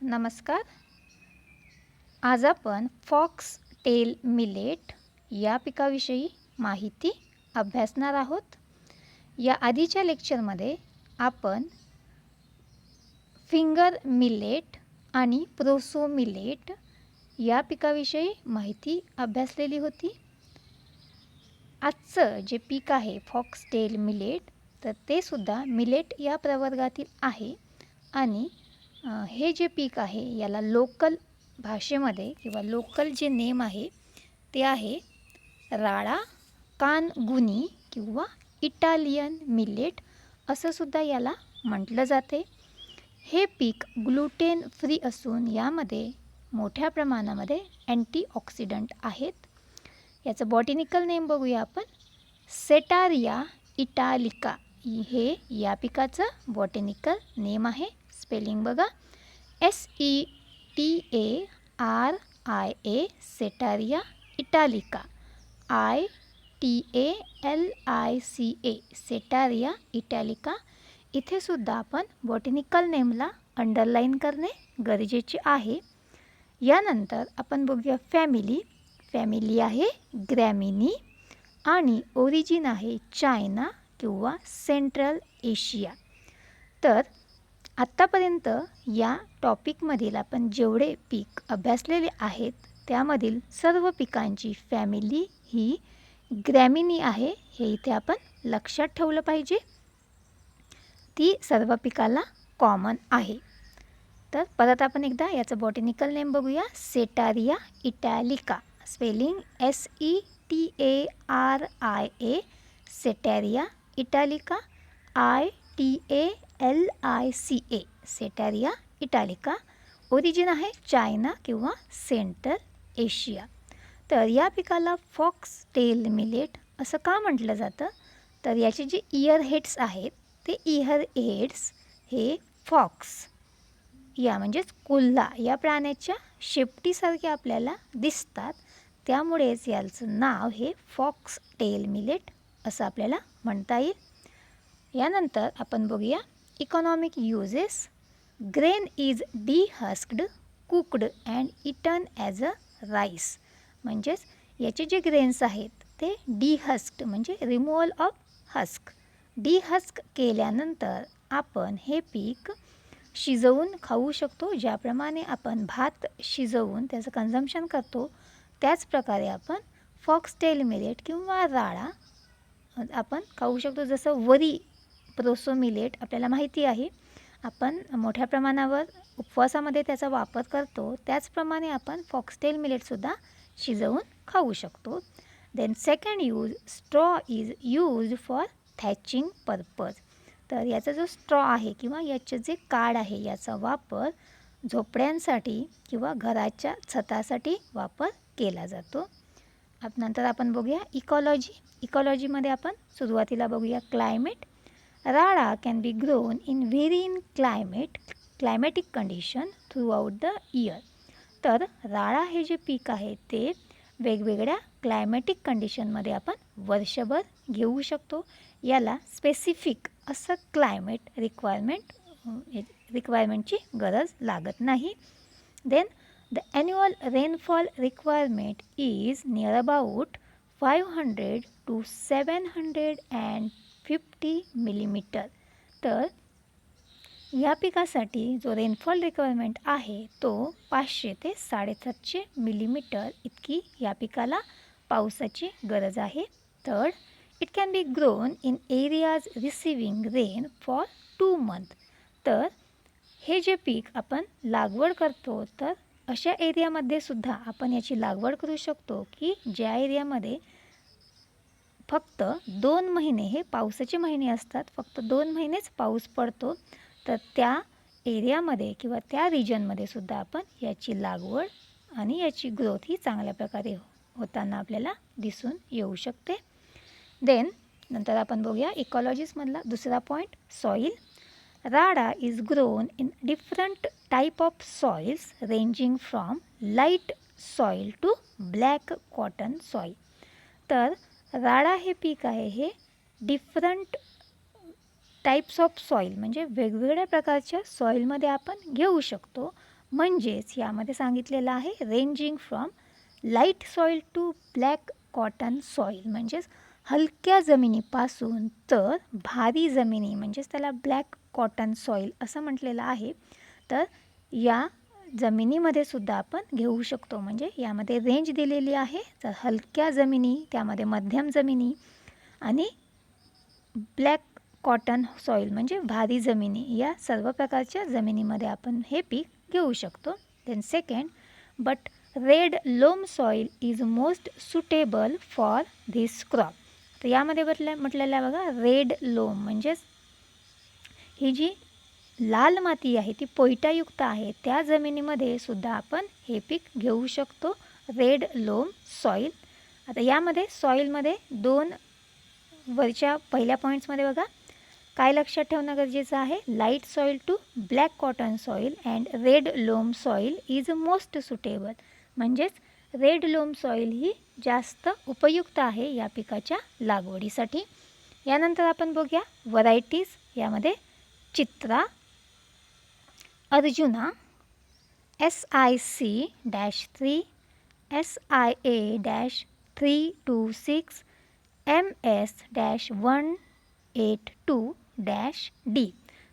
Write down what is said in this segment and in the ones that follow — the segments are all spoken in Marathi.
नमस्कार. आज आपण फॉक्स टेल मिलेट या पिकाविषयी माहिती अभ्यासणार आहोत. या आधीच्या लेक्चरमध्ये आपण फिंगर मिलेट आणि प्रोसो मिलेट या पिकाविषयी माहिती अभ्यासलेली होती. आजचं जे पीक आहे फॉक्स टेल मिलेट, तर ते सुद्धा मिलेट या प्रवर्गातील आहे आणि हे जे पीक आहे याला लोकल भाषेमध्ये किंवा लोकल जे नेम आहे ते आहे राळा कानगुनी किंवा इटालियन मिलेट असं सुद्धा याला म्हटलं जाते. हे पीक ग्लुटेन फ्री असून यामध्ये मोठ्या प्रमाणामध्ये अँटीऑक्सिडंट आहेत. याचं बॉटॅनिकल नेम बघूया आपण. सेटारिया इटालिका हे या पिकाचं बॉटॅनिकल नेम आहे. स्पेलिंग बघा, SETARIA सेटारिया इटालिका, ITALICA सेटारिया इटालिका. इथे सुद्धा आपण बॉटॅनिकल नेमला अंडरलाईन करणे गरजेचे आहे. यानंतर आपण बघूया फॅमिली आहे ग्रॅमिनी आणि ओरिजिन आहे चायना किंवा सेंट्रल एशिया. तर आत्तापर्यंत या टॉपिकमधील आपण जेवढे पीक अभ्यासलेले आहेत त्यामधील सर्व पिकांची फॅमिली ही ग्रॅमिनी आहे. हे इथे आपण लक्षात ठेवलं पाहिजे. ती सर्व पिकाला कॉमन आहे. तर परत आपण एकदा याचं बॉटॅनिकल नेम बघूया. सेटारिया इटॅलिका, स्पेलिंग SETARIA सेटारिया इटॅलिका, ITALICA सेटारिया इटॅलिका. ओरिजिन आहे चायना किंवा सेंट्रल एशिया. तर या पिकाला फॉक्स टेल मिलेट असं का म्हटलं जातं, तर याचे जे इयर हेड्स आहेत ते इयर हेड्स हे फॉक्स या म्हणजेच कोल्हा या प्राण्याच्या शेपटीसारखे आपल्याला दिसतात. त्यामुळेच याचं नाव हे फॉक्स टेल मिलेट असं आपल्याला म्हणता येईल. यानंतर आपण बघूया economic uses. Grain is dehusked, cooked and eaten as a rice. म्हणजेच याचे जे ग्रेन्स आहेत ते डिहस्क्ड म्हणजे रिमूव्हल ऑफ हस्क. डिहस्क केल्यानंतर आपण हे पीक शिजवून खाऊ शकतो. ज्याप्रमाणे आपण भात शिजवून त्याचं कन्झम्पशन करतो त्याच प्रकारे आपण फॉक्सटेल मिलेट किंवा राळा आपण खाऊ शकतो. जसं वरी प्रोसो मिलेट आपल्याला माहिती आहे, आपण मोठ्या प्रमाणावर उपवासामध्ये त्याचा वापर करतो, त्याचप्रमाणे आपण फॉक्सटेल मिलेटसुद्धा शिजवून खाऊ शकतो. Then second use, straw is used for thatching purpose. तर याचा जो स्ट्रॉ आहे किंवा याचे जे काड आहे याचा वापर झोपड्यांसाठी किंवा घराच्या छतासाठी वापर केला जातो. नंतर आपण बघूया इकॉलॉजीमध्ये आपण सुरुवातीला बघूया क्लायमेट. राळा can be grown in very climatic condition throughout the year. तर राळा हे जे पीक आहे ते वेगवेगळ्या क्लायमॅटिक कंडिशनमध्ये आपण वर्षभर घेऊ शकतो. याला स्पेसिफिक असं क्लायमेट रिक्वायरमेंटची गरज लागत नाही. Then the annual rainfall requirement is near about 500 to 750 millimetre. तर या पिकासाठी जो रेनफॉल रिक्वायरमेंट आहे तो 500 ते 750 मिलीमीटर इतकी या पिकाला पावसाची गरज आहे. Third, it can be grown in areas receiving rain for 2 months. तर हे जे पीक आपण लागवड करतो तर अशा एरियामध्ये सुद्धा आपण याची लागवड करू शकतो की ज्या एरियामध्ये फक्त 2 महिने हे पावसाचे महिने असतात, फक्त 2 महिनेच पाऊस पडतो. तर त्या एरियामध्ये किंवा त्या रिजनमध्ये सुद्धा आपण याची लागवड आणि याची ग्रोथ ही चांगल्या प्रकारे होताना आपल्याला दिसून येऊ शकते. देन नंतर आपण बघूया इकॉलॉजीसमधला दुसरा पॉईंट, सॉईल. राडा is grown in different type of soils ranging from light soil to black cotton soil. तर राडा हे पीक आहे हे डिफरंट टाईप्स ऑफ सॉईल म्हणजे वेगवेगळ्या प्रकारच्या सॉईलमध्ये आपण घेऊ शकतो. म्हणजेच यामध्ये सांगितलेलं आहे ranging from light soil to black cotton soil, म्हणजेच हलक्या जमिनीपासून तर भारी जमिनी, म्हणजेच त्याला ब्लॅक कॉटन सॉईल असं म्हटलेलं आहे. तर या जमिनीमध्ये सुद्धा आपण घेऊ शकतो, म्हणजे यामध्ये रेंज दिलेली आहे. तर हलक्या जमिनी, त्यामध्ये मध्यम जमिनी आणि ब्लॅक कॉटन सॉईल म्हणजे भारी जमिनी, या सर्व प्रकारच्या जमिनीमध्ये आपण हे पीक घेऊ शकतो. Then second, but red loam soil is most suitable for this crop. तर यामध्ये म्हटलेलं आहे बघा, रेड लोम म्हणजेच ही जी लाल माती आहे ती पोयटायुक्त आहे, त्या जमिनीमध्ये सुद्धा आपण हे पीक घेऊ शकतो, रेड लोम सॉईल. आता यामध्ये सॉईलमध्ये दोन वरच्या पहिल्या पॉईंट्समध्ये बघा काय लक्षात ठेवणं गरजेचं आहे, light soil to black cotton soil and red loam soil is most suitable, म्हणजेच रेड लोम सॉईल ही जास्त उपयुक्त आहे या पिकाच्या लागवडीसाठी. यानंतर आपण बघूया व्हरायटीज. यामध्ये चित्रा, अर्जुना, SIC-3, SIA-326, MS-182-D.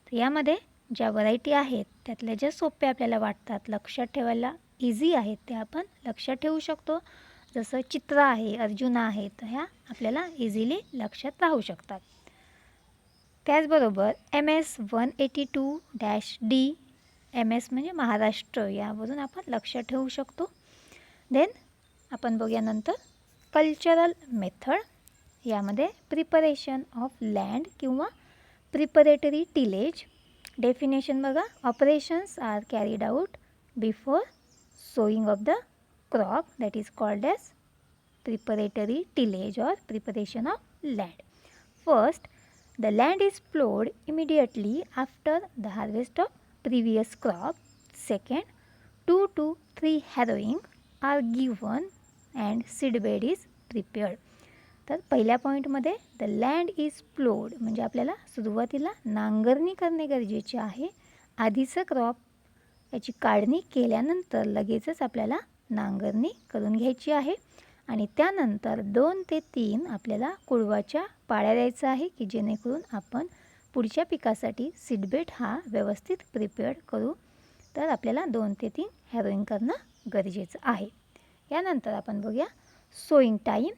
तर यामध्ये ज्या व्हरायटी आहेत त्यातल्या ज्या सोप्या आपल्याला वाटतात, लक्षात ठेवायला इझी आहेत, त्या आपण लक्षात ठेवू शकतो. जसं चित्रा आहे, अर्जुना आहे, तर ह्या आपल्याला इझिली लक्षात राहू शकतात. त्याचबरोबर MS-182-D, MS म्हणजे महाराष्ट्र, यावरून आपण लक्षात ठेवू शकतो. देन आपण बघूया नंतर कल्चरल मेथड. यामध्ये प्रिपरेशन ऑफ लँड किंवा प्रिपरेटरी टिलेज. डेफिनेशन बघा, operations are carried out before sowing of the crop, that is called as preparatory tillage or preparation of land. First, the land is plowed immediately after the harvest of previous crop. Second, 2 to 3 harrowing are given and seedbed is prepared. तर पहिल्या पॉईंटमध्ये द लँड इज प्लोड म्हणजे आपल्याला सुरुवातीला नांगरणी करणे गरजेचे आहे. आधीचं क्रॉप याची काढणी केल्यानंतर लगेचच आपल्याला नांगरणी करून घ्यायची आहे आणि त्यानंतर 2 ते 3 आपल्याला कुळवाच्या पाळ्या द्यायचा आहे की जेणेकरून आपण पुढच्या पिकासाठी सीडबेड हा व्यवस्थित प्रिपेअर्ड करू. तर आपल्याला 2 ते 3 हॅरोईंग करणं गरजेचं आहे. यानंतर आपण बघूया सोईंग टाईम.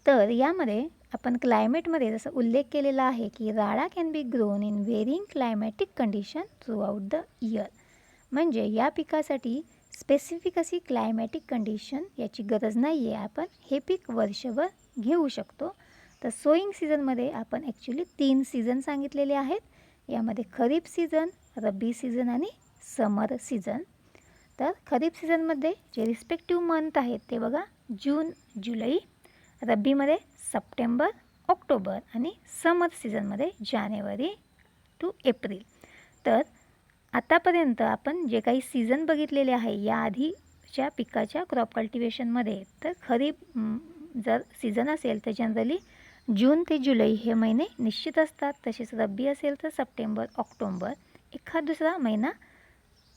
तर यामध्ये आपण क्लायमेटमध्ये जसं उल्लेख केलेला आहे की राळा can be grown in varying climatic condition throughout the year, म्हणजे या पिकासाठी स्पेसिफिक अशी क्लायमॅटिक कंडिशन याची गरज नाही आहे, आपण हे पीक वर्षभर घेऊ शकतो. तर सोईंग सीझनमध्ये आपण ॲक्च्युली 3 सीझन सांगितलेले आहेत. यामध्ये खरीप सीझन, रब्बी सीझन आणि समर सीझन. तर खरीप सीझनमध्ये जे रिस्पेक्टिव्ह मंथ आहेत ते बघा, जून, जुलै. रब्बीमध्ये सप्टेंबर, ऑक्टोबर आणि समर सीझनमध्ये जानेवारी टू एप्रिल. तर आतापर्यंत आपण जे काही सीझन बघितलेले आहे या आधीच्या पिकाच्या क्रॉप कल्टिवेशनमध्ये, तर खरीप जर सीझन असेल तर जनरली जून ते जुलै हे महिने निश्चित असतात. तसेच रब्बी असेल तर सप्टेंबर, ऑक्टोबर, एखाद दुसरा महिना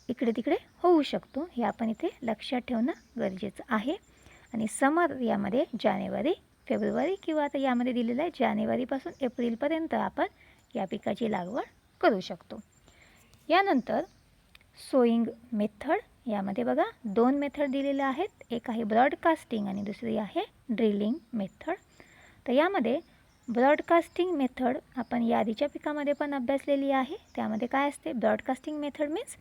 इकडे तिकडे होऊ शकतो. हे आपण इथे लक्षात ठेवणं गरजेचं आहे. आणि समर यामध्ये जानेवारी, फेब्रुवारी किंवा आता यामध्ये दिलेलं आहे जानेवारीपासून एप्रिलपर्यंत आपण या पिकाची लागवड करू शकतो. यानंतर सोईंग मेथड. यामध्ये बघा 2 मेथड दिलेल्या आहेत, एक आहे ब्रॉडकास्टिंग आणि दुसरी आहे ड्रिलिंग मेथड. तर यामध्ये ब्रॉडकास्टिंग मेथड आपण या आधीच्या पिकामध्ये पण अभ्यासलेली आहे. त्यामध्ये काय असते, broadcasting method means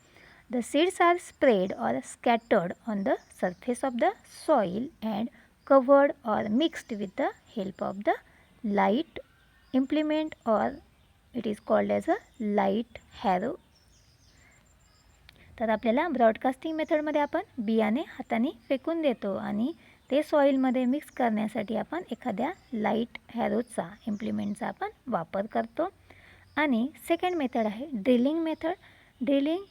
the seeds are spread or scattered on the surface of the soil and covered or mixed with the help of the light implement or it is called as a light harrow. तर आपल्याला ब्रॉडकास्टिंग मेथडमध्ये आपण बियाणे हाताने फेकून देतो आणि ते सॉईलमध्ये मिक्स करण्यासाठी आपण एखाद्या लाईट हॅरोचा इम्प्लिमेंटचा आपण वापर करतो. आणि सेकंड मेथड आहे drilling method. Drilling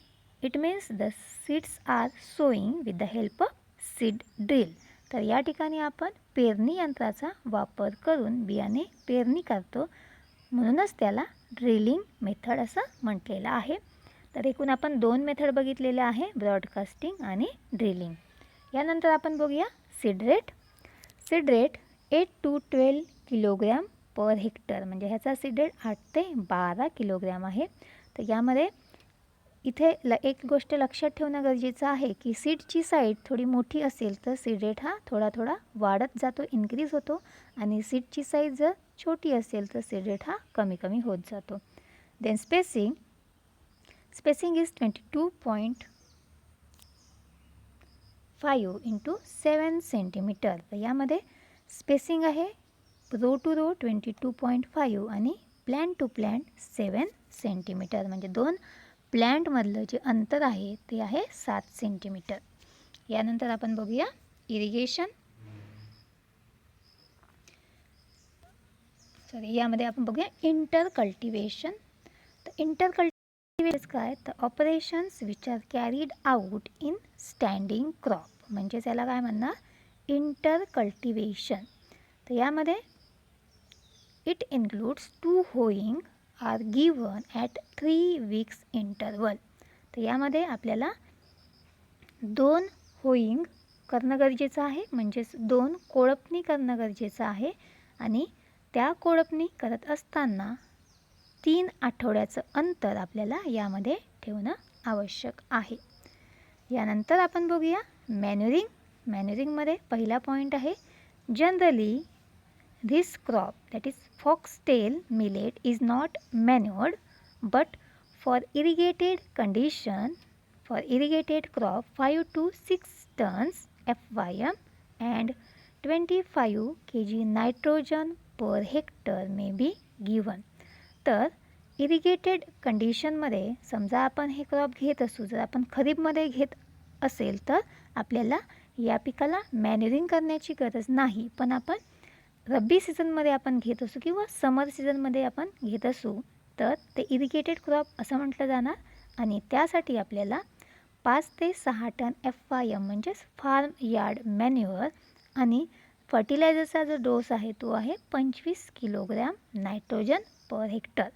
it means the seeds are sowing with the help of seed drill. तर या ठिकाणी आपण पेरणी यंत्राचा वापर करून बियाणे पेरणी करतो, म्हणूनच त्याला ड्रिलिंग मेथड असं म्हटलेलं आहे. तर एकूण आपण 2 मेथड बघितलेल्या आहे, ब्रॉडकास्टिंग आणि ड्रिलिंग. यानंतर आपण बघूया seed rate. Seed rate 8 to 12 kilogram per hectare, म्हणजे ह्याचा सीड रेट 8 ते 12 किलोग्रॅम आहे. तर यामध्ये इथे एक गोष्ट लक्षात ठेवणं गरजेचं आहे की सीडची साईज थोडी मोठी असेल तर सीड रेट हा थोडा थोडा वाढत जातो, इन्क्रीज होतो, आणि सीडची साईज जर छोटी असेल तर सीड रेट हा कमी कमी होत जातो. Then spacing is 22.5 into 7 centimetre. तर यामध्ये स्पेसिंग आहे रो टू रो 22.5 आणि प्लॅन्ट टू प्लॅन्ट 7 सेंटीमीटर, म्हणजे 2 प्लॅन्टमधलं जे अंतर आहे ते आहे 7 सेंटीमीटर. यानंतर आपण बघूया इरिगेशन. यामध्ये आपण बघूया इंटर कल्टिवेशन. तर इंटर कल्टिवेशन काय, तर operations which are carried out in standing crop, म्हणजे त्याला काय म्हणणार, इंटर कल्टिवेशन. तर यामध्ये it includes 2 hoeing are given at 3 weeks interval. तर यामध्ये आपल्याला 2 होईंग करणं गरजेचं आहे, म्हणजेच 2 कोळपणी करणं गरजेचं आहे, आणि त्या कोळपणी करत असताना 3 आठवड्याचं अंतर आपल्याला यामध्ये ठेवणं आवश्यक आहे. यानंतर आपण बघूया मॅन्युरिंग. मॅन्युरिंगमध्ये पहिला पॉईंट आहे, generally this crop, that is foxtail millet, is not manured, but for irrigated condition, for irrigated crop 5 to 6 tons FYM and 25 kg nitrogen per hectare may be given. तर इरिगेटेड कंडिशनमध्ये समजा आपण हे क्रॉप घेत असू, जर आपण खरीपमध्ये घेत असेल तर आपल्याला या पिकाला मॅन्युरिंग करण्याची गरज नाही, पण आपण रब्बी सीझनमध्ये आपण घेत असू किंवा समर सीझनमध्ये आपण घेत असू तर ते इरिगेटेड क्रॉप असं म्हटलं जाणार, आणि त्यासाठी आपल्याला 5 ते 6 टन FYM म्हणजेच फार्म यार्ड मॅन्युअर, आणि फर्टिलायझरचा जो डोस आहे तो आहे 25 किलोग्रॅम नायट्रोजन पर हेक्टर,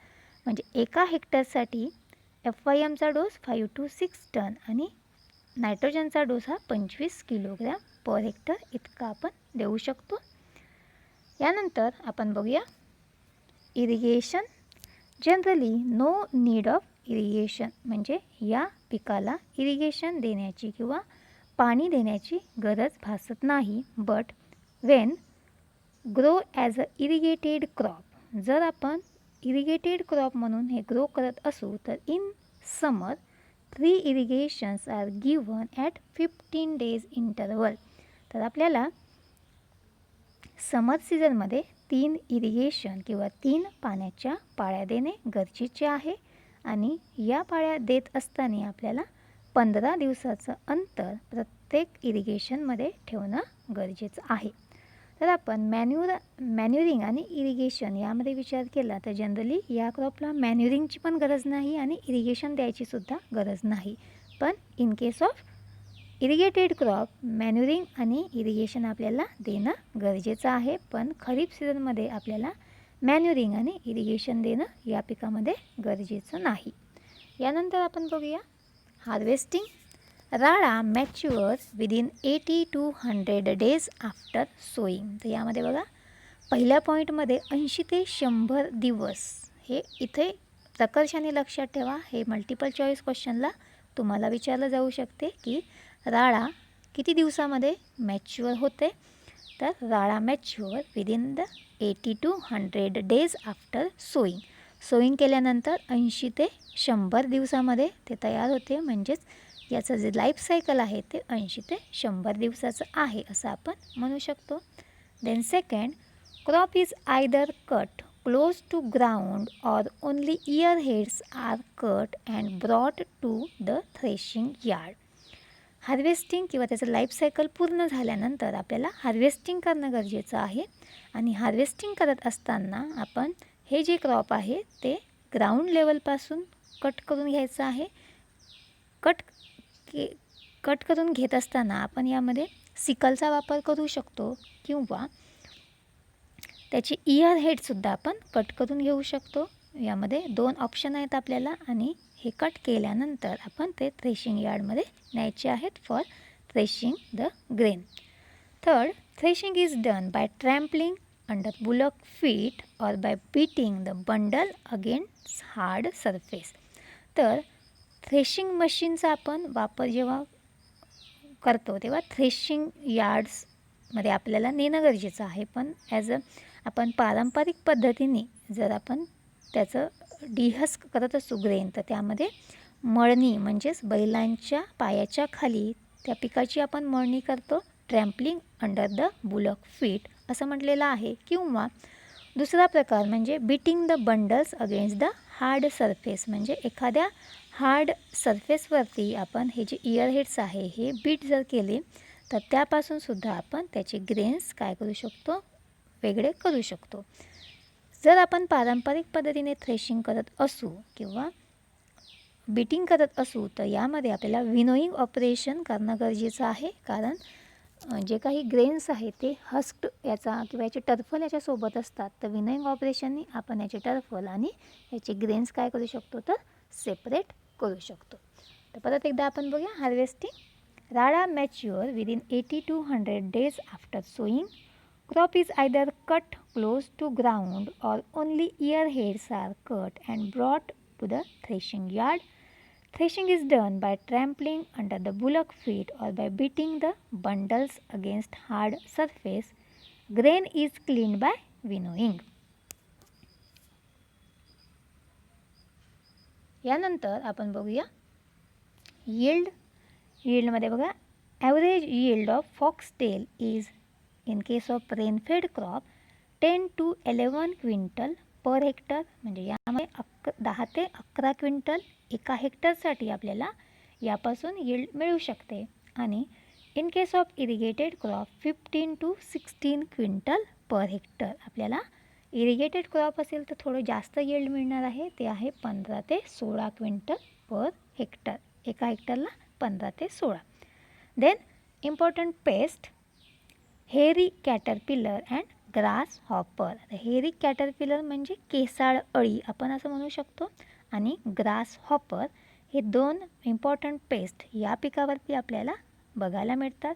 म्हणजे एका हेक्टरसाठी FYMचा डोस 5 to 6 टन आणि नायट्रोजनचा डोस हा 25 किलोग्रॅम पर हेक्टर इतका आपण देऊ शकतो. यानंतर आपण बघूया irrigation. Generally no need of irrigation, म्हणजे या पिकाला इरिगेशन देण्याची किंवा पाणी देण्याची गरज भासत नाही. But Wien grow as a irrigated crop, जर आपण इरिगेटेड क्रॉप म्हणून हे ग्रो करत असू तर in summer 3 irrigations are given at 15 days interval. तर आपल्याला समर सीझनमध्ये 3 इरिगेशन किंवा 3 पाण्याच्या पाळ्या देणे गरजेचे आहे, आणि या पाळ्या देत असताना आपल्याला 15 दिवसाचं अंतर प्रत्येक इरिगेशनमध्ये ठेवणं गरजेचं आहे. तर आपण मॅन्युरिंग आणि इरिगेशन यामध्ये विचार केला तर जनरली या क्रॉपला मॅन्युरिंगची पण गरज नाही आणि इरिगेशन द्यायचीसुद्धा गरज नाही, पण in case of irrigated crop मॅन्युरिंग आणि इरिगेशन आपल्याला देणं गरजेचं आहे, पण खरीप सीझनमध्ये आपल्याला मॅन्युरिंग आणि इरिगेशन देणं या पिकामध्ये गरजेचं नाही. यानंतर आपण बघूया हार्वेस्टिंग. राळा mature within 80 to 100 days after sowing. तर यामध्ये बघा पहिल्या पॉईंटमध्ये 80 ते 100 दिवस, हे इथे प्रकर्षाने लक्षात ठेवा, हे मल्टिपल चॉईस क्वेश्चनला तुम्हाला विचारलं जाऊ शकते की राळा किती दिवसामध्ये मॅच्युअर होते. तर राळा mature within the 80 to 100 days after sowing. Sowing केल्यानंतर 80 ते 100 दिवसामध्ये ते तयार होते, म्हणजेच याचं जे लाईफ सायकल आहे ते 80 ते 100 दिवसाचं आहे असं आपण म्हणू शकतो. Then second, crop is either cut close to ground or only ear heads are cut and brought to the threshing yard. Harvesting किंवा त्याचं लाईफ सायकल पूर्ण झाल्यानंतर आपल्याला हार्वेस्टिंग करणं गरजेचं आहे, आणि हार्वेस्टिंग करत असताना आपण हे जे क्रॉप आहे ते ग्राउंड लेवलपासून कट करून घ्यायचं आहे. कट करून घेत असताना आपण यामध्ये सिकलचा वापर करू शकतो किंवा त्याची इयर हेडसुद्धा आपण कट करून घेऊ शकतो. यामध्ये 2 ऑप्शन आहेत आपल्याला, आणि हे कट केल्यानंतर आपण ते थ्रेशिंग यार्डमध्ये न्यायचे आहेत for threshing the grain. Third, threshing is done by trampling under bullock feet or by beating the bundle against hard surface. तर थ्रेशिंग मशीनचा आपण वापर जेव्हा करतो तेव्हा थ्रेशिंग यार्ड्समध्ये आपल्याला नेणं गरजेचं आहे. पण आपण पारंपरिक पद्धतीने जर आपण त्याचं डिहस्क करत असू ग्रेन, तर त्यामध्ये मळणी म्हणजेच बैलांच्या पायाच्या खाली त्या पिकाची आपण मळणी करतो. ट्रॅम्पलिंग अंडर द बुलॉक फीट असं म्हटलेलं आहे. किंवा दुसरा प्रकार म्हणजे beating the bundles against the hard surface, म्हणजे एखाद्या हार्ड सरफेसवरती आपण हे जे इयरहेड्स आहे हे बीट जर केले तर त्यापासूनसुद्धा आपण त्याचे ग्रेन्स काय करू शकतो, वेगळे करू शकतो. जर आपण पारंपरिक पद्धतीने थ्रेशिंग करत असू किंवा बीटिंग करत असू तर यामध्ये आपल्याला विनोईंग ऑपरेशन करणं गरजेचं आहे. कारण जे काही ग्रेन्स आहेत ते हस्क्ड याचा किंवा याचे टर्फल याच्यासोबत असतात. तर विनोईंग ऑपरेशनने आपण याचे टर्फल आणि याचे ग्रेन्स काय करू शकतो, तर सेपरेट करू शकतो. तर परत एकदा आपण बघूया हार्वेस्टिंग. राडा mature within 80 to 100 days after sowing. Crop is either cut close to ground or only ear heads are cut and brought to the threshing yard. Threshing is done by trampling under the bullock feet or by beating the bundles against hard surface. Grain is cleaned by winnowing. यानंतर आपण बघूया यील्ड. यील्डमध्ये बघा average yield of foxtail is in case of rainfed crop 10 to 11 quintal per hectare, म्हणजे यामध्ये 10 ते 11 क्विंटल एका हेक्टरसाठी आपल्याला यापासून यील्ड मिळू शकते. आणि in case of irrigated crop 15 to 16 quintal per hectare. आपल्याला इरिगेटेड क्रॉप असेल तर थोडं जास्त यील्ड मिळणार आहे, ते आहे 15 ते 16 क्विंटल पर हेक्टर. एका हेक्टरला 15 ते 16. देन इम्पॉर्टंट पेस्ट हेरी कॅटरपिलर अँड ग्रास हॉपर. हेरी कॅटरपिलर म्हणजे केसाळ अळी आपण असं म्हणू शकतो, आणि ग्रास हॉपर हे दोन इम्पॉर्टंट पेस्ट या पिकावरती आपल्याला बघायला मिळतात.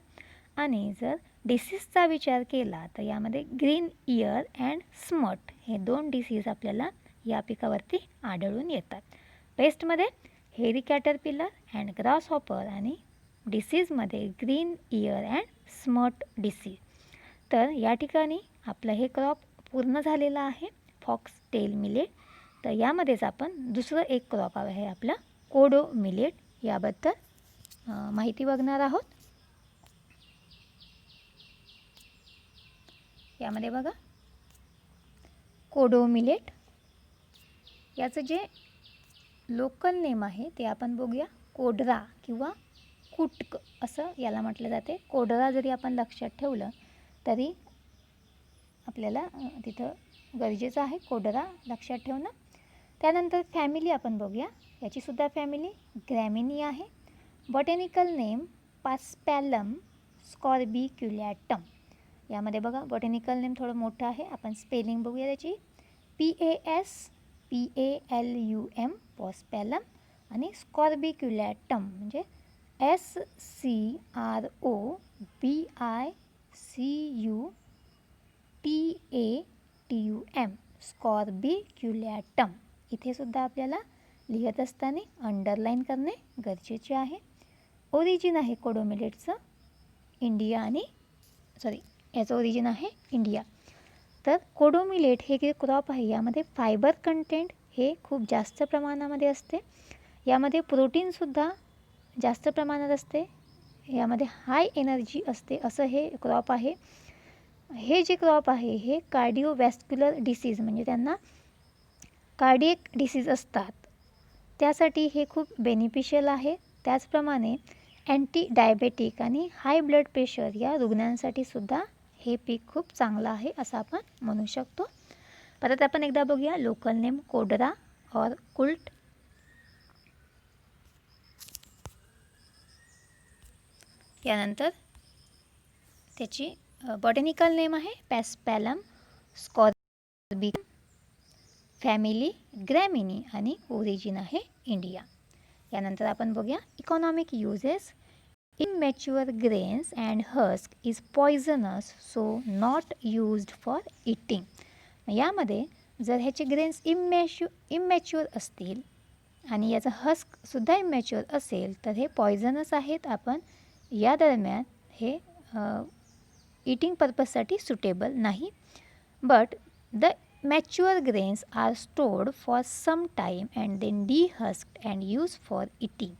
आणि जर डिसीजचा विचार केला तर यामध्ये ग्रीन इयर अँड स्मट हे दोन डिसीज आपल्याला या पिकावरती आढळून येतात. पेस्टमध्ये हेरी कॅटरपिलर अँड ग्रास हॉपर आणि डिसीजमध्ये green ear and smut disease. तर या ठिकाणी आपलं हे क्रॉप पूर्ण झालेलं आहे, फॉक्स टेल मिलेट. तर यामध्येच आपण दुसरं एक क्रॉप आहे आपलं कोडो मिलेट, याबद्दल माहिती बघणार आहोत. यामध्ये बघा कोडो मिलेट, याचं जे लोकल नेम आहे ते आपण बघूया. कोडरा किंवा कुटक असं याला म्हटलं जाते. कोडरा जरी आपण लक्षात ठेवलं तरी आपल्याला तिथं गरजेचं आहे कोडरा लक्षात ठेवणं. त्यानंतर फॅमिली आपण बघूया. याचीसुद्धा फॅमिली ग्रॅमिनी आहे. Botanical name Paspalum scrobiculatum. यामध्ये बघा बॉटॅनिकल नेम थोडं मोठं आहे, आपण स्पेलिंग बघूया त्याची. PASPALUM पॉस्पॅलम आणि स्कॉर्बिक्युलॅटम म्हणजे SCROBICUTATUM स्कॉर्बिक्युलॅटम. इथे सुद्धा आपल्याला लिहित असताना अंडरलाईन करणे गरजेचे आहे. ओरिजिन आहे कोडो मिलेटचं इंडिया आणि याचं ओरिजिन आहे इंडिया. तर कोडो मिलेट हे जे क्रॉप आहे यामध्ये फायबर कंटेंट हे खूप जास्त प्रमाणामध्ये असते. यामध्ये प्रोटीनसुद्धा जास्त प्रमाणात असते. यामध्ये हाय एनर्जी असते असं हे क्रॉप आहे. हे जे क्रॉप आहे हे कार्डिओवॅस्क्युलर डिसीज म्हणजे त्यांना कार्डियक डिसीज असतात त्यासाठी हे खूप बेनिफिशियल आहे. त्याचप्रमाणे अँटी डायबेटिक आणि हाय ब्लड प्रेशर या रुग्णांसाठी सुद्धा हे पीक खूप चांगलं आहे असं आपण म्हणू शकतो. परत आपण एकदा बघूया लोकल नेम कोडरा और कुल्ट. यानंतर त्याची बॉटॅनिकल नेम आहे पॅस्पॅलम स्कॉर्बिक्युलॅटम, फॅमिली ग्रॅमिनी आणि ओरिजिन आहे इंडिया. यानंतर आपण बघूया economic uses. Immature grains and husk is poisonous, so not used for eating. यामध्ये जर ह्याचे ग्रेन्स इमॅच्युअर असतील आणि याचा हस्कसुद्धा इमॅच्युअर असेल तर हे पॉयझनस आहेत. आपण या दरम्यान हे ईटिंग पर्पजसाठी सुटेबल नाही. But the mature grains are stored for some time and then dehusked and use for eating.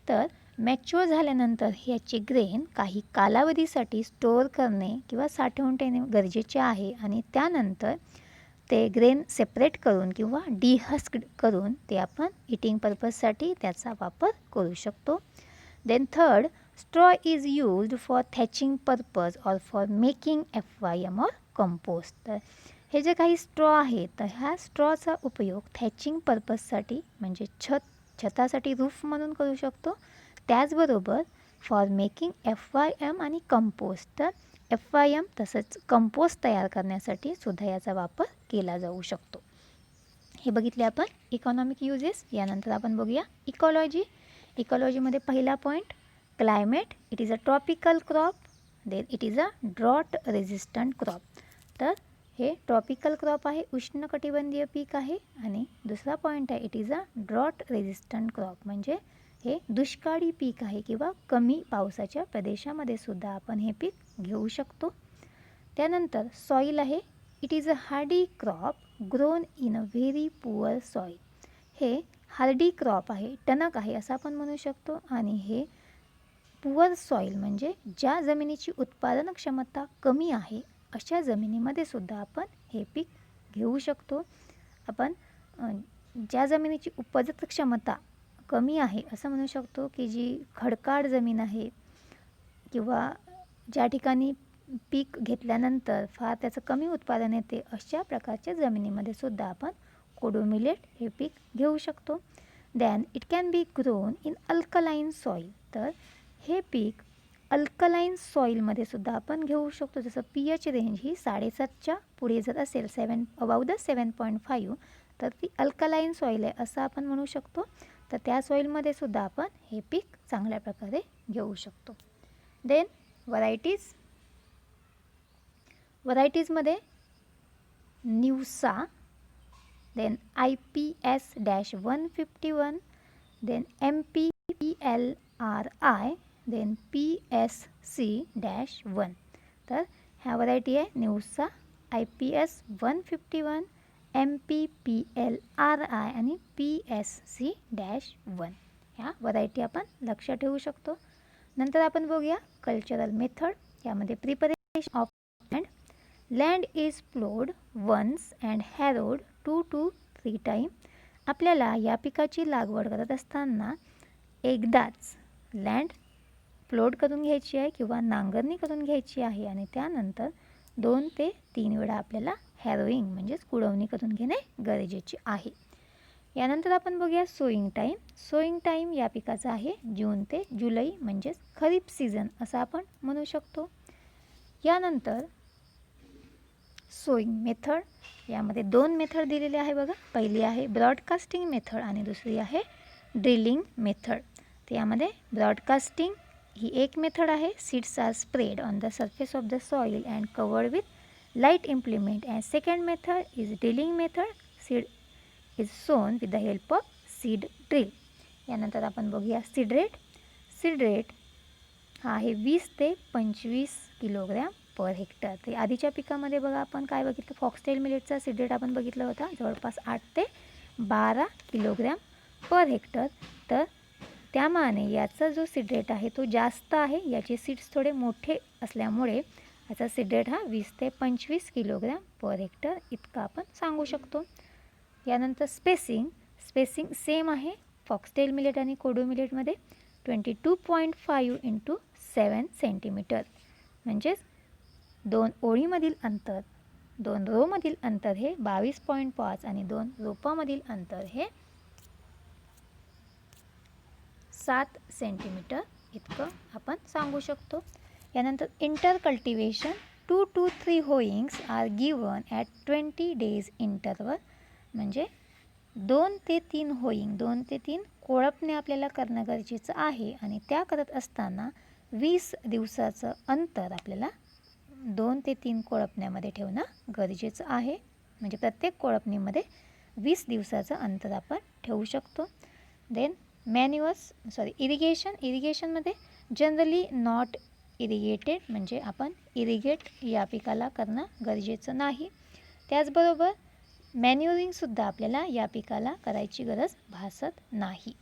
तर मॅच्युअर झाल्यानंतर ह्याचे ग्रेन काही कालावधीसाठी स्टोअर करणे किंवा साठवून ठेवणे गरजेचे आहे आणि त्यानंतर ते ग्रेन सेपरेट करून किंवा डिहस्क्ड करून ते आपण इटिंग पर्पजसाठी त्याचा वापर करू शकतो. Then third, straw is used for thatching purpose or for making FYM or compost. तर हे जे काही स्ट्रॉ आहे तर ह्या स्ट्रॉचा उपयोग थॅचिंग पर्पजसाठी म्हणजे छतासाठी रूफ म्हणून करू शकतो. त्याचबरोबर फॉर मेकिंग FYM आणि कंपोस्ट. तर FYM तसंच कंपोस्ट तयार करण्यासाठी सुद्धा याचा वापर केला जाऊ शकतो. हे बघितले आपण इकॉनॉमिक युजेस. यानंतर आपण बघूया इकॉलॉजी. इकॉलॉजीमध्ये पहिला point climate. It is a tropical crop. Then it is a drought resistant crop. तर हे ट्रॉपिकल क्रॉप आहे, उष्णकटिबंधीय पीक आहे. आणि दुसरा पॉईंट आहे it is a drought resistant crop म्हणजे हे दुष्काळी पीक आहे किंवा कमी पावसाच्या प्रदेशामध्ये सुद्धा आपण हे पीक घेऊ शकतो. त्यानंतर सॉईल आहे. It is a Hardy crop grown in a very poor soil. हे हार्डी क्रॉप आहे, टणक आहे असं आपण म्हणू शकतो. आणि हे पुअर सॉईल म्हणजे ज्या जमिनीची उत्पादन क्षमता कमी आहे अशा जमिनीमध्ये सुद्धा आपण हे पीक घेऊ शकतो. आपण ज्या जमिनीची उपजत क्षमता कमी आहे असं म्हणू शकतो की जी खडकाळ जमीन आहे किंवा ज्या ठिकाणी पीक घेतल्यानंतर फार त्याचं कमी उत्पादन येते अशा प्रकारच्या जमिनीमध्ये सुद्धा आपण कोडो मिलेट हे पीक घेऊ शकतो. Than it can be grown in alkaline soil. तर हे पीक अल्कलाईन सॉईलमध्ये सुद्धा आपण घेऊ शकतो. जसं pH रेंज ही 7.5च्या पुढे जर असेल 7 तर ती अल्कलाईन सॉईल आहे असं आपण म्हणू शकतो. तर त्या सॉईलमध्ये सुद्धा आपण हे पीक चांगल्या प्रकारे घेऊ शकतो. देन व्हरायटीजमध्ये न्यूसा, then IPS-151, then MPPLRI, then PSC-1. तर ह्या व्हरायटी आहे न्यूसा, IPS-151, MPPLRI आणि PSC-1. ह्या व्हरायटी आपण लक्षात ठेवू शकतो. नंतर आपण बघूया कल्चरल मेथड. यामध्ये preparation of land is ploughed once and harrowed 2 to 3 time. आपल्याला या पिकाची लागवड करत असताना एकदाच लँड प्लोड करून घ्यायची आहे किंवा नांगरणी करून घ्यायची आहे आणि त्यानंतर 2 ते 3 वेळा आपल्याला हॅरोईंग म्हणजेच कुडवणी करून घेणे गरजेचे आहे. यानंतर आपण बघूया सोईंग टाईम. सोईंग टाईम या पिकाचा आहे जून ते जुलै म्हणजेच खरीप सीझन असं आपण म्हणू शकतो. यानंतर सोईंग मेथड. यामध्ये 2 मेथड दिलेले आहे बघा. पहिली आहे ब्रॉडकास्टिंग मेथड आणि दुसरी आहे ड्रिलिंग मेथड. तर यामध्ये ब्रॉडकास्टिंग ही एक मेथड आहे. Seeds are spread on the surface of the soil and covered with light implement. And second method is drilling method. Seed is sown with the help of seed drill. यानंतर आपण बघूया सीड रेट. सीड रेट हा आहे 20 ते 25 किलोग्रॅम पर हेक्टर. ते आधीच्या पिकामध्ये बघा आपण काय बघितलं, फॉक्सटेल मिलेटचा सीड रेट आपण बघितला होता जवळपास 8 ते 12 किलोग्रॅम पर हेक्टर. तर त्यामाने याचा जो सीड रेट आहे तो जास्त आहे. याचे सीड्स थोडे मोठे असल्यामुळे याचा सीड रेट हा 20 ते 25 किलोग्रॅम पर हेक्टर इतका आपण सांगू शकतो. यानंतर स्पेसिंग सेम आहे फॉक्सटेल मिलेट आणि कोडो मिलेटमध्ये 22.5 × 7 सेंटीमीटर. म्हणजेच 2 ओळीमधील अंतर, 2 रोमधील अंतर हे 22.5 आणि 2 रोपामधील अंतर हे 7 सेंटीमीटर इतकं आपण सांगू शकतो. यानंतर inter cultivation 2 to 3 hoeings are given at 20 days interval. म्हणजे 2 ते 3 होईंग, 2 ते 3 कोळपणे आपल्याला करणं गरजेचं आहे आणि त्या करत असताना 20 दिवसाचं अंतर आपल्याला 2 ते 3 कोळपण्यामध्ये ठेवणं गरजेचं आहे. म्हणजे प्रत्येक कोळपणीमध्ये 20 दिवसाचं अंतर आपण ठेवू शकतो. देन इरिगेशनमध्ये जनरली नॉट इरिगेटेड म्हणजे आपण इरिगेट या पिकाला करणं गरजेचं नाही. त्याचबरोबर मॅन्युरिंगसुद्धा आपल्याला या पिकाला करायची गरज भासत नाही.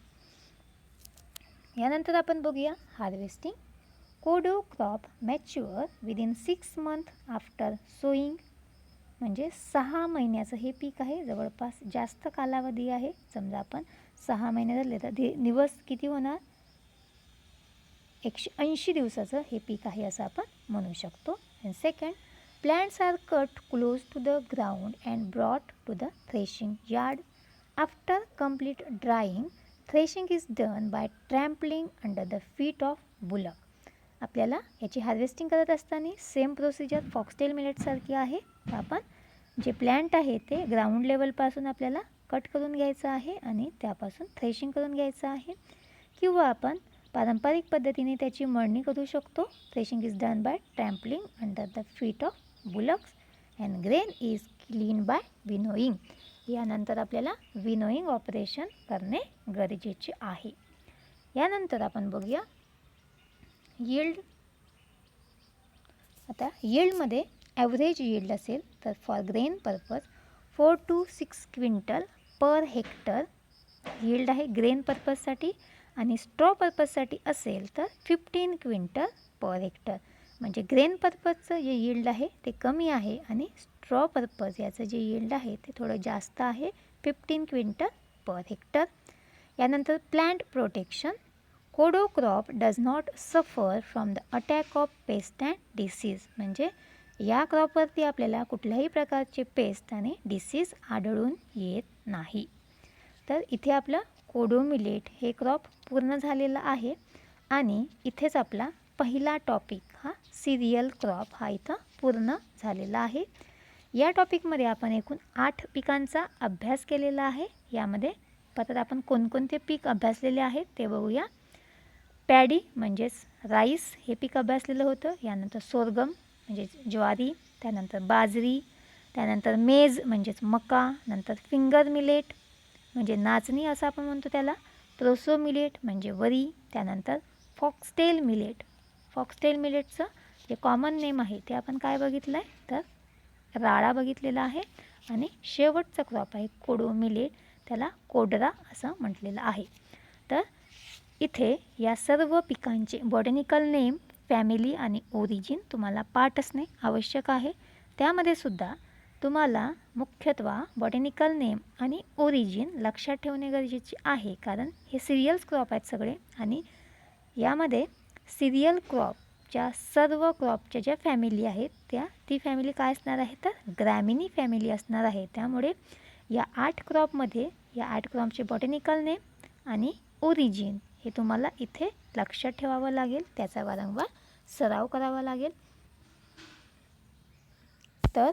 यानंतर आपण बघूया harvesting. Kodo crop mature within 6 month after sowing. म्हणजे 6 महिन्याचं हे पीक आहे. जवळपास जास्त कालावधी आहे. समजा आपण 6 महिने झाले तर दिवस किती होणार? 180 दिवसाचं हे पीक आहे असं आपण म्हणू शकतो. And second, plants are cut close to the ground and brought to the threshing yard. After complete drying, threshing is done by trampling under the feet of bullock. आपल्याला याची हार्वेस्टिंग करत असताना सेम प्रोसिजर फॉक्सटेल मिलेटसारखी आहे. आपण जे प्लांट आहे ते ग्राउंड लेवलपासून आपल्याला कट करून घ्यायचं आहे आणि त्यापासून थ्रेशिंग करून घ्यायचं आहे. किंवा आपण पारंपरिक पद्धतीने त्याची मळणी करू शकतो. Threshing is done by trampling under the feet of bullocks and grain is clean by winnowing. यानंतर आपल्याला विनोईंग ऑपरेशन करणे गरजेचे आहे. यानंतर आपण बघूया यील्ड. आता यील्डमध्ये ॲव्हरेज यील्ड असेल तर for grain purpose 4 to 6 quintal per hectare yield आहे ग्रेन पर्पजसाठी. आणि स्ट्रॉ पर्पजसाठी असेल तर 15 क्विंटल पर हेक्टर. म्हणजे ग्रेन पर्पजचं जे यील्ड आहे ते कमी आहे आणि स्ट्रॉ पर्पज याचं जे यील्ड आहे ते थोडं जास्त आहे, 15 क्विंटल पर हेक्टर. यानंतर plant protection. Kodo crop does not suffer from the attack of paste and disease. म्हणजे या क्रॉपवरती आपल्याला कुठल्याही प्रकारचे पेस्ट आणि डिसीज आढळून येत नाही. तर इथे आपलं कोडो मिलेट हे क्रॉप पूर्ण झालेलं आहे आणि इथेच आपला पहिला टॉपिक हा सिरियल क्रॉप हा इथं पूर्ण झालेला आहे. या टॉपिकमध्ये आपण एकूण 8 पिकांचा अभ्यास केलेला आहे. यामध्ये परत आपण कोणकोणते पीक अभ्यासलेले आहेत ते बघूया. पॅडी म्हणजेच राईस हे पीक अभ्यासलेलं होतं. यानंतर सोरगम म्हणजेच ज्वारी, त्यानंतर बाजरी, त्यानंतर मेज म्हणजेच मका, नंतर फिंगर मिलेट म्हणजे नाचणी असं आपण म्हणतो त्याला, प्रोसो मिलेट म्हणजे वरी, त्यानंतर फॉक्सटेल मिलेट. फॉक्सटेल मिलेटचं जे कॉमन नेम आहे ते आपण काय बघितलं आहे तर राळा बघितलेला आहे. आणि शेवटचा क्रॉप आहे कोडो मिलेट, त्याला कोडरा असं म्हटलेलं आहे. तर इथे या सर्व पिकांचे बॉटॅनिकल नेम, फॅमिली आणि ओरिजिन तुम्हाला पाठ असणे आवश्यक आहे. त्यामध्ये सुद्धा तुम्हाला मुख्यत्वे बॉटॅनिकल नेम आणि ओरिजिन लक्षात ठेवणे गरजेचे आहे, कारण हे सिरियल्स क्रॉप आहेत सगळे. आणि यामध्ये सिरियल क्रॉपच्या सर्व क्रॉपच्या ज्या फॅमिली आहेत ती फॅमिली काय असणार आहे तर ग्रॅमिनी फॅमिली असणार आहे. त्यामुळे या 8 क्रॉपमध्ये या 8 क्रॉपचे बॉटॅनिकल नेम आणि ओरिजिन हे तुम्हाला इथे लक्षात ठेवावं लागेल, त्याचा वारंवार सराव करावा लागेल. तर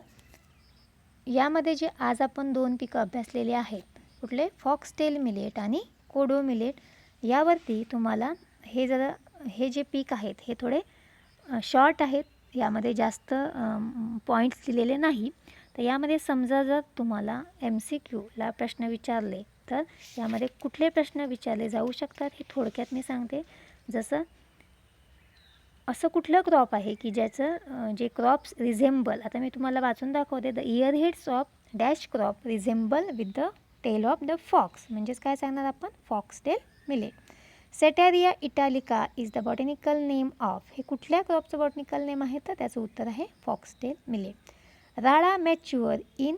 यामध्ये जे आज आपण 2 पिकं अभ्यासलेले आहेत, कुठले फॉक्सटेल मिलेट आणि कोडो मिलेट, यावरती तुम्हाला हे जे पीक आहेत हे थोडे शॉर्ट आहेत. यामध्ये जास्त पॉईंट्स दिलेले नाही. तर यामध्ये समजा जर तुम्हाला MCQला प्रश्न विचारले तर यामध्ये कुठले प्रश्न विचारले जाऊ शकतात हे थोडक्यात मी सांगते. जसं असं कुठलं क्रॉप आहे की ज्याचं जे क्रॉप्स रिझेंबल, आता मी तुम्हाला वाचून दाखवते. The ear heads of dash crop resemble with the tail of the fox. म्हणजेच काय सांगणार आपण foxtail millet. Setaria italica is the botanical name of. हे कुठल्या क्रॉपचं बॉटॅनिकल नेम आहे तर त्याचं उत्तर आहे फॉक्सटेल मिलेट. राळा mature in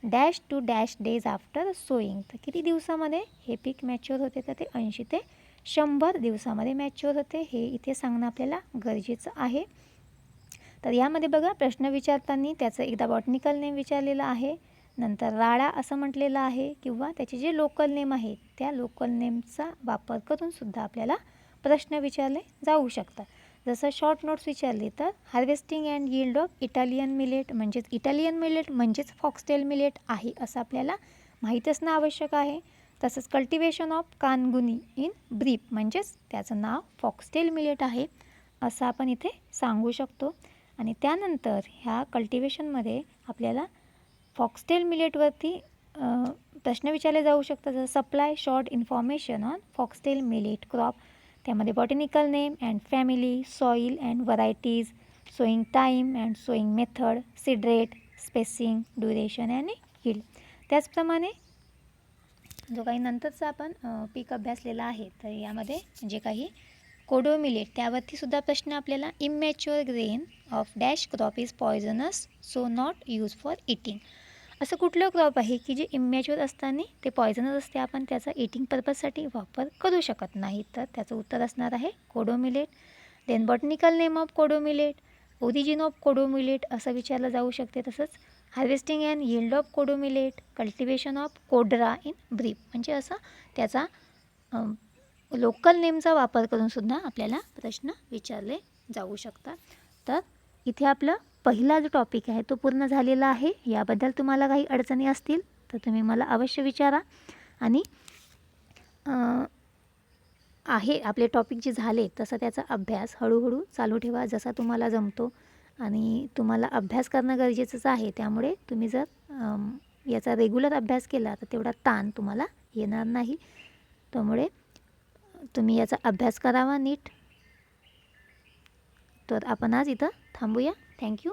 dash to dash days after sowing. तर किती दिवसामध्ये हे पीक मॅच्युअर होते तर ते 80 ते 100 दिवसामध्ये मॅच्युअर होते. हे इथे सांगणं आपल्याला गरजेचं आहे. तर यामध्ये बघा प्रश्न विचारताना त्याचं एकदा बॉटॅनिकल नेम विचारलेलं आहे, नंतर राळा असं म्हटलेलं आहे, किंवा त्याचे जे लोकल नेम आहेत त्या लोकल नेमचा वापर करून सुद्धा आपल्याला प्रश्न विचारले जाऊ शकतात. जसं शॉर्ट नोट्स विचारली तर harvesting and yield of Italian millet, म्हणजेच इटालियन मिलेट म्हणजेच फॉक्सटेल मिलेट आहे असं आपल्याला माहीत असणं आवश्यक आहे. तसंच कल्टिवेशन ऑफ कानगुनी इन ब्रीफ, म्हणजेच त्याचं नाव फॉक्सटेल मिलेट आहे असं आपण इथे सांगू शकतो. आणि त्यानंतर ह्या कल्टिवेशनमध्ये आपल्याला फॉक्सटेल मिलेटवरती प्रश्न विचारले जाऊ शकतात, जसं supply short information on foxtail millet crop. त्यामध्ये botanical name and family, soil and varieties, sowing time and sowing method, seed rate, spacing, duration आणि यील्ड. त्याचप्रमाणे जो काही नंतरचा आपण पीक अभ्यासलेला आहे, तर यामध्ये जे काही कोडो मिलेट त्यावरती सुद्धा प्रश्न आपल्याला immature grain of dash crop is poisonous so not use for eating. असं कुठलं क्रॉप आहे की जे इमॅच्युअर असताना ते पॉयझनस असते, आपण त्याचा इटिंग पर्पजसाठी वापर करू शकत नाही. तर त्याचं उत्तर असणार आहे kodo millet. Then botanical name of kodo millet, origin of kodo millet असं विचारलं जाऊ शकते. तसंच harvesting and yield of kodo millet, cultivation of kodra in brief, म्हणजे असं त्याचा लोकल नेमचा वापर करून सुद्धा आपल्याला प्रश्न विचारले जाऊ शकतात. तर इथे आपलं पहिला जो टॉपिक आहे तो पूर्ण झालेला आहे. याबद्दल तुम्हाला काही अडचणी असतील तर तुम्ही मला अवश्य विचारा. आणि आहे आपले टॉपिक जे झाले तसं त्याचा अभ्यास हळूहळू चालू ठेवा जसा तुम्हाला जमतो. आणि तुम्हाला अभ्यास करणं गरजेचंच आहे, त्यामुळे तुम्ही जर याचा रेग्युलर अभ्यास केला तर तेवढा ताण तुम्हाला येणार नाही. त्यामुळे तुम्ही याचा अभ्यास करावा नीट. तर आपण आज इथं थांबूया. थँक्यू.